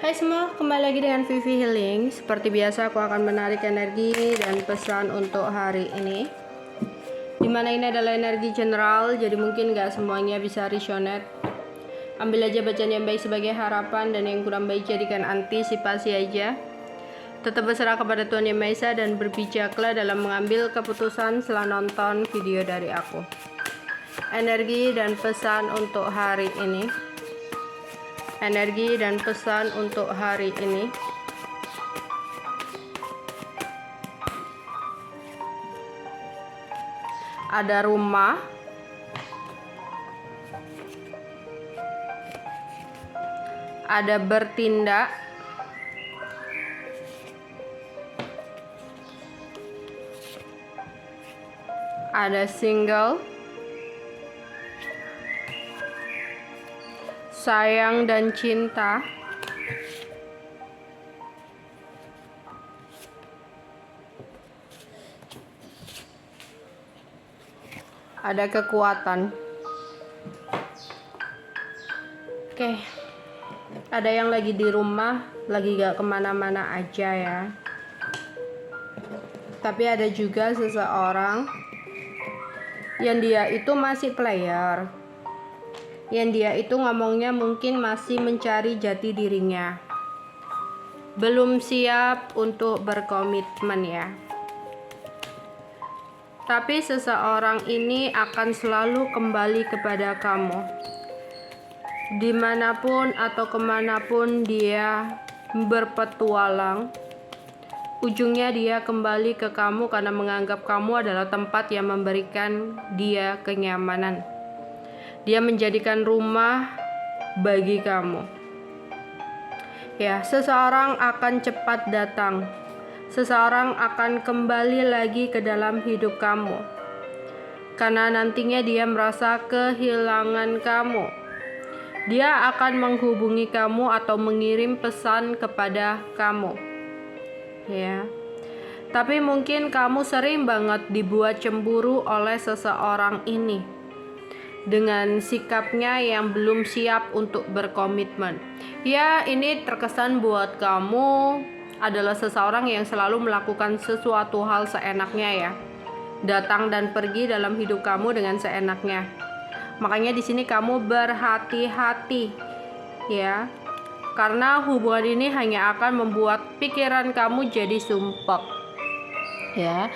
Hai semua, kembali lagi dengan Vivi Healing. Seperti biasa aku akan menarik energi dan pesan untuk hari ini, dimana ini adalah energi general, jadi mungkin gak semuanya bisa resonate. Ambil aja bacaan yang baik sebagai harapan, dan yang kurang baik jadikan antisipasi aja. Tetap berserah kepada Tuhan Yang Maha Esa dan berbijaklah dalam mengambil keputusan setelah nonton video dari aku. Energi dan pesan untuk hari ini. Energi dan pesan untuk hari ini. Ada rumah, ada bertindak, ada single, sayang dan cinta, ada kekuatan. Oke, ada yang lagi di rumah, lagi gak kemana-mana aja ya. Tapi ada juga seseorang yang dia itu masih player, yang dia itu ngomongnya mungkin masih mencari jati dirinya, belum siap untuk berkomitmen ya. Tapi seseorang ini akan selalu kembali kepada kamu, dimanapun atau kemanapun dia berpetualang. Ujungnya dia kembali ke kamu karena menganggap kamu adalah tempat yang memberikan dia kenyamanan. Dia menjadikan rumah bagi kamu. Ya, seseorang akan cepat datang. Seseorang akan kembali lagi ke dalam hidup kamu. Karena nantinya dia merasa kehilangan kamu. Dia akan menghubungi kamu atau mengirim pesan kepada kamu. Ya. Tapi mungkin kamu sering banget dibuat cemburu oleh seseorang ini, dengan sikapnya yang belum siap untuk berkomitmen. Ya, ini terkesan buat kamu adalah seseorang yang selalu melakukan sesuatu hal seenaknya ya. Datang dan pergi dalam hidup kamu dengan seenaknya. Makanya di sini kamu berhati-hati ya. Karena hubungan ini hanya akan membuat pikiran kamu jadi sumpek. Ya.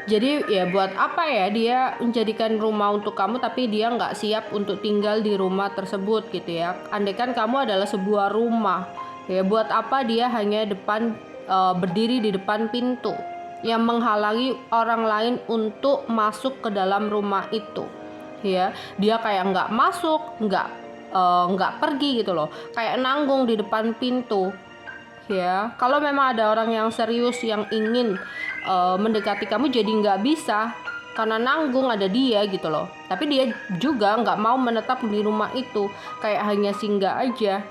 Jadi ya buat apa ya dia menjadikan rumah untuk kamu tapi dia nggak siap untuk tinggal di rumah tersebut gitu ya. Andaikan kamu adalah sebuah rumah, ya buat apa dia hanya berdiri di depan pintu yang menghalangi orang lain untuk masuk ke dalam rumah itu. Ya, dia kayak nggak masuk, nggak pergi gitu loh, kayak nanggung di depan pintu. Ya, kalau memang ada orang yang serius yang ingin mendekati kamu jadi nggak bisa karena nanggung ada dia gitu loh. Tapi dia juga nggak mau menetap di rumah itu, kayak hanya singgah aja.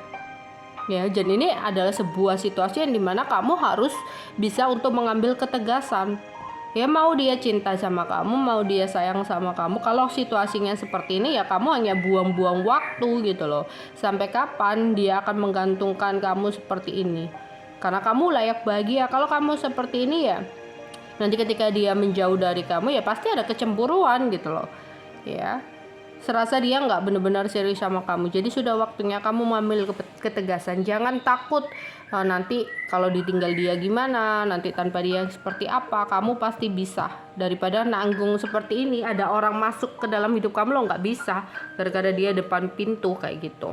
Ya, jadi ini adalah sebuah situasi yang dimana kamu harus bisa untuk mengambil ketegasan. Ya, mau dia cinta sama kamu, mau dia sayang sama kamu, kalau situasinya seperti ini ya kamu hanya buang-buang waktu gitu loh. Sampai kapan dia akan menggantungkan kamu seperti ini? Karena kamu layak bahagia. Kalau kamu seperti ini ya nanti ketika dia menjauh dari kamu ya pasti ada kecemburuan gitu loh. Ya, serasa dia nggak benar-benar serius sama kamu. Jadi sudah waktunya kamu mengambil ketegasan. Jangan takut nanti kalau ditinggal dia gimana, nanti tanpa dia seperti apa. Kamu pasti bisa. Daripada nanggung seperti ini, ada orang masuk ke dalam hidup kamu lo nggak bisa gara-gara dia depan pintu kayak gitu.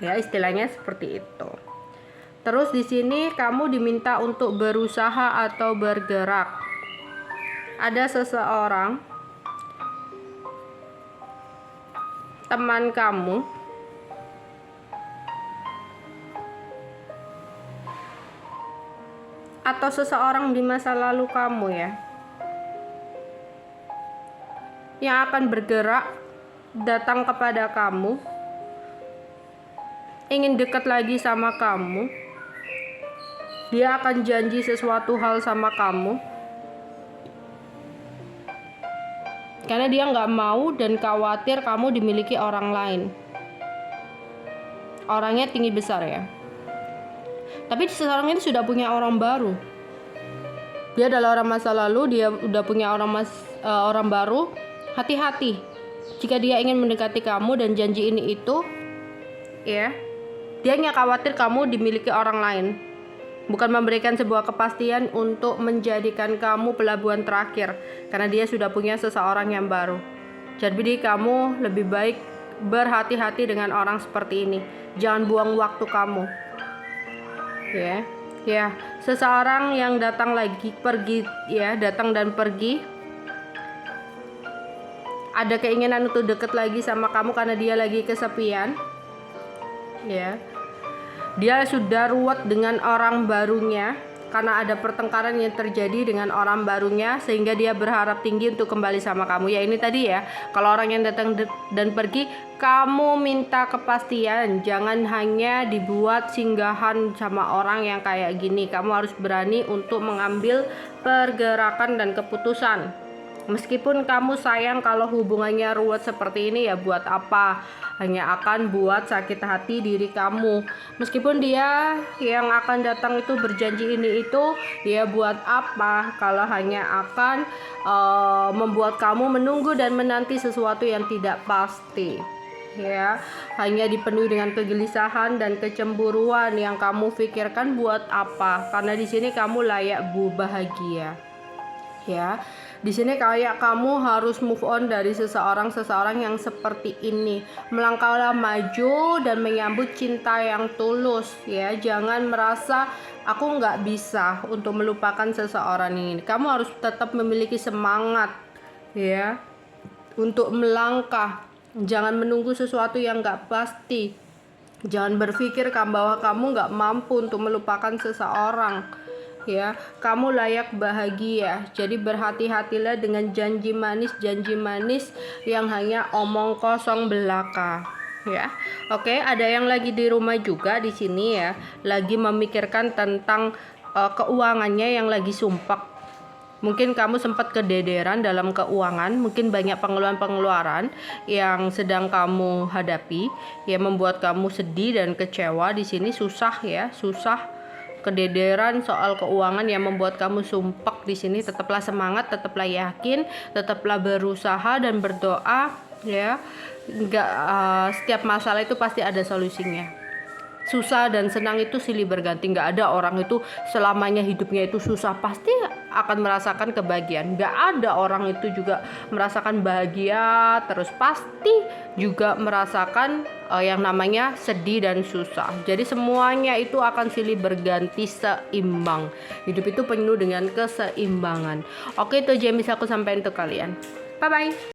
Ya, istilahnya seperti itu. Terus di sini kamu diminta untuk berusaha atau bergerak. Ada seseorang teman kamu atau seseorang di masa lalu kamu ya, yang akan bergerak datang kepada kamu, ingin dekat lagi sama kamu. Dia akan janji sesuatu hal sama kamu karena dia nggak mau dan khawatir kamu dimiliki orang lain. Orangnya tinggi besar ya. Tapi seseorang ini sudah punya orang baru. Dia adalah orang masa lalu, dia udah punya orang baru. Hati-hati jika dia ingin mendekati kamu dan janji ini itu, ya, dia hanya khawatir kamu dimiliki orang lain, bukan memberikan sebuah kepastian untuk menjadikan kamu pelabuhan terakhir, karena dia sudah punya seseorang yang baru. Jadi kamu lebih baik berhati-hati dengan orang seperti ini. Jangan buang waktu kamu. Ya, seseorang yang datang dan pergi. Ada keinginan untuk deket lagi sama kamu karena dia lagi kesepian. Ya. Dia sudah ruwet dengan orang barunya karena ada pertengkaran yang terjadi dengan orang barunya, sehingga dia berharap tinggi untuk kembali sama kamu. Ya, ini tadi ya, kalau orang yang datang dan pergi, kamu minta kepastian. Jangan hanya dibuat singgahan sama orang yang kayak gini. Kamu harus berani untuk mengambil pergerakan dan keputusan. Meskipun kamu sayang kalau hubungannya ruwet seperti ini, ya buat apa? Hanya akan buat sakit hati diri kamu. Meskipun dia yang akan datang itu berjanji ini itu, ya buat apa kalau hanya akan membuat kamu menunggu dan menanti sesuatu yang tidak pasti. Ya, hanya dipenuhi dengan kegelisahan dan kecemburuan yang kamu pikirkan buat apa? Karena di sini kamu layak bahagia. Ya, di sini kayak kamu harus move on dari seseorang yang seperti ini. Melangkahlah maju dan menyambut cinta yang tulus. Ya, jangan merasa aku nggak bisa untuk melupakan seseorang ini. Kamu harus tetap memiliki semangat, ya, untuk melangkah. Jangan menunggu sesuatu yang nggak pasti. Jangan berpikir bahwa kamu nggak mampu untuk melupakan seseorang. Ya, kamu layak bahagia. Jadi berhati-hatilah dengan janji manis yang hanya omong kosong belaka. Ya, oke. Ada yang lagi di rumah juga di sini ya, lagi memikirkan tentang keuangannya yang lagi sumpek. Mungkin kamu sempat kedederan dalam keuangan, mungkin banyak pengeluaran yang sedang kamu hadapi, yang membuat kamu sedih dan kecewa. Di sini susah. Kedederan soal keuangan yang membuat kamu sumpek di sini. Tetaplah semangat, tetaplah yakin, tetaplah berusaha dan berdoa, ya. Setiap masalah itu pasti ada solusinya. Susah dan senang itu silih berganti. Nggak ada orang itu selamanya hidupnya itu susah, pasti akan merasakan kebahagiaan. Nggak ada orang itu juga merasakan bahagia terus, pasti juga merasakan yang namanya sedih dan susah. Jadi semuanya itu akan silih berganti, seimbang. Hidup itu penuh dengan keseimbangan. Oke, itu aja yang bisa aku sampaikan untuk kalian. Bye bye.